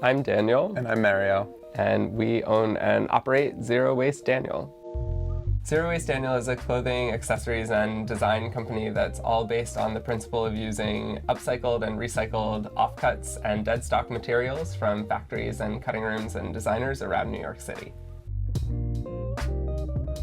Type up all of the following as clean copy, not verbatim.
I'm Daniel. And I'm Mario. And we own and operate Zero Waste Daniel. Zero Waste Daniel is a clothing, accessories, and design company that's all based on the principle of using upcycled and recycled offcuts and dead stock materials from factories and cutting rooms and designers around New York City.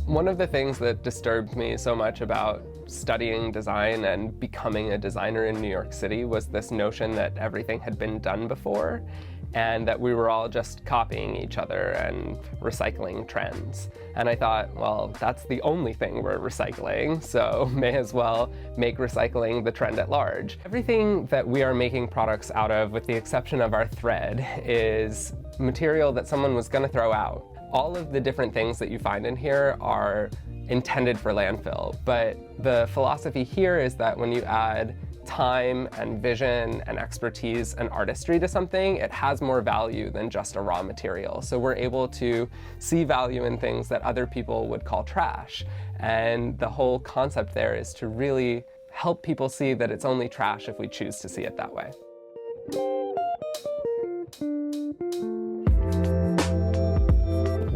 One of the things that disturbed me so much about studying design and becoming a designer in New York City was this notion that everything had been done before and that we were all just copying each other and recycling trends. And I thought, well, that's the only thing we're recycling, so may as well make recycling the trend at large. Everything that we are making products out of, with the exception of our thread, is material that someone was going to throw out. All of the different things that you find in here are intended for landfill, but the philosophy here is that when you add time and vision and expertise and artistry to something, it has more value than just a raw material. So we're able to see value in things that other people would call trash. And the whole concept there is to really help people see that it's only trash if we choose to see it that way.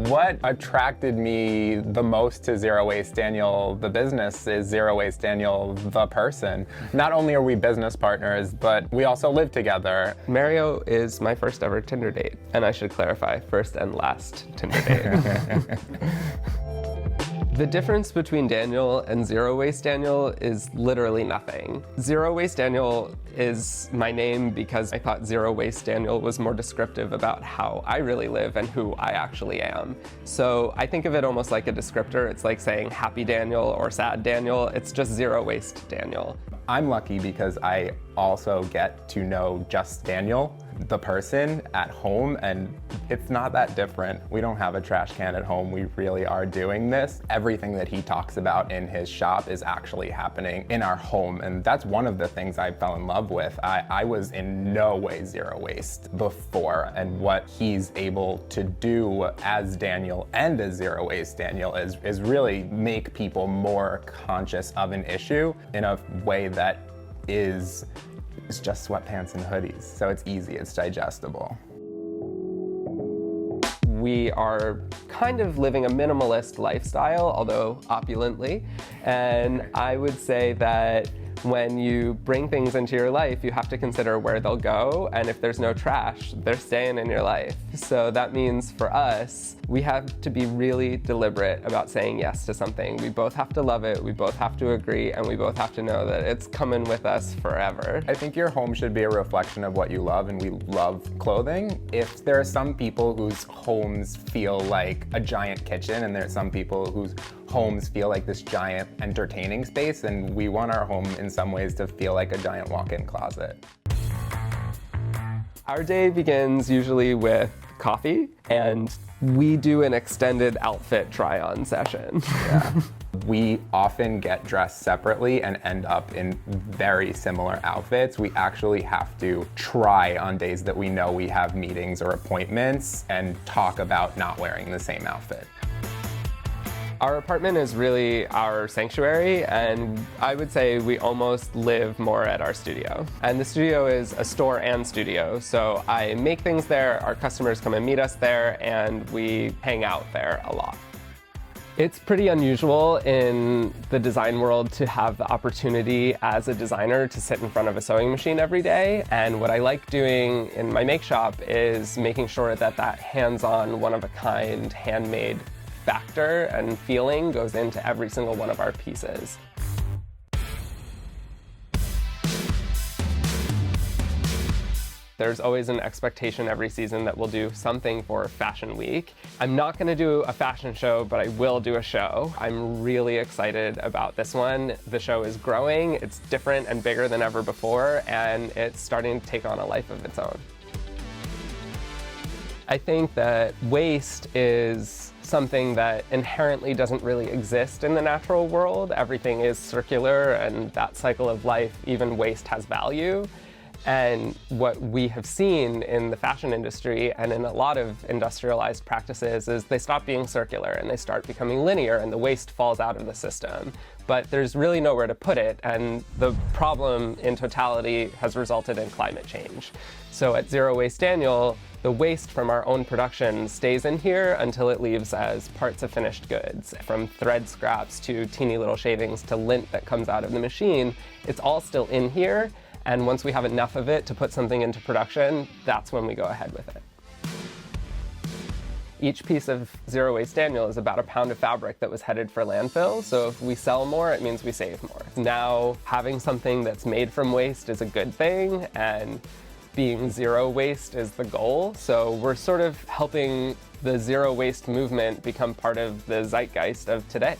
What attracted me the most to Zero Waste Daniel, the business, is Zero Waste Daniel, the person. Not only are we business partners, but we also live together. Mario is my first ever Tinder date. And I should clarify, first and last Tinder date. The difference between Daniel and Zero Waste Daniel is literally nothing. Zero Waste Daniel is my name because I thought Zero Waste Daniel was more descriptive about how I really live and who I actually am. So I think of it almost like a descriptor. It's like saying Happy Daniel or Sad Daniel. It's just Zero Waste Daniel. I'm lucky because I also get to know just Daniel, the person, at home, and it's not that different. We don't have a trash can at home. We really are doing this. Everything that he talks about in his shop is actually happening in our home, and that's one of the things I fell in love with. I was in no way zero waste before, and what he's able to do as Daniel and as Zero Waste Daniel is really make people more conscious of an issue in a way that is just sweatpants and hoodies. So it's easy, it's digestible. We are kind of living a minimalist lifestyle, although opulently. And I would say that when you bring things into your life, you have to consider where they'll go, and if there's no trash, they're staying in your life. So that means for us, we have to be really deliberate about saying yes to something. We both have to love it, we both have to agree, and we both have to know that it's coming with us forever. I think your home should be a reflection of what you love, and we love clothing. If there are some people whose homes feel like a giant kitchen, and there are some people whose homes feel like this giant entertaining space, and we want our home in some ways to feel like a giant walk-in closet. Our day begins usually with coffee, and we do an extended outfit try-on session. Yeah. We often get dressed separately and end up in very similar outfits. We actually have to try on days that we know we have meetings or appointments and talk about not wearing the same outfit. Our apartment is really our sanctuary, and I would say we almost live more at our studio. And the studio is a store and studio, so I make things there, our customers come and meet us there, and we hang out there a lot. It's pretty unusual in the design world to have the opportunity as a designer to sit in front of a sewing machine every day. And what I like doing in my make shop is making sure that that hands-on, one-of-a-kind, handmade factor and feeling goes into every single one of our pieces. There's always an expectation every season that we'll do something for Fashion Week. I'm not going to do a fashion show, but I will do a show. I'm really excited about this one. The show is growing, it's different and bigger than ever before, and it's starting to take on a life of its own. I think that waste is something that inherently doesn't really exist in the natural world. Everything is circular, and that cycle of life, even waste has value. And what we have seen in the fashion industry and in a lot of industrialized practices is they stop being circular and they start becoming linear, and the waste falls out of the system. But there's really nowhere to put it, and the problem in totality has resulted in climate change. So at Zero Waste Daniel, the waste from our own production stays in here until it leaves as parts of finished goods. From thread scraps to teeny little shavings to lint that comes out of the machine, it's all still in here. And once we have enough of it to put something into production, that's when we go ahead with it. Each piece of Zero Waste Daniel is about a pound of fabric that was headed for landfill. So if we sell more, it means we save more. Now, having something that's made from waste is a good thing, and being zero waste is the goal. So we're sort of helping the zero waste movement become part of the zeitgeist of today.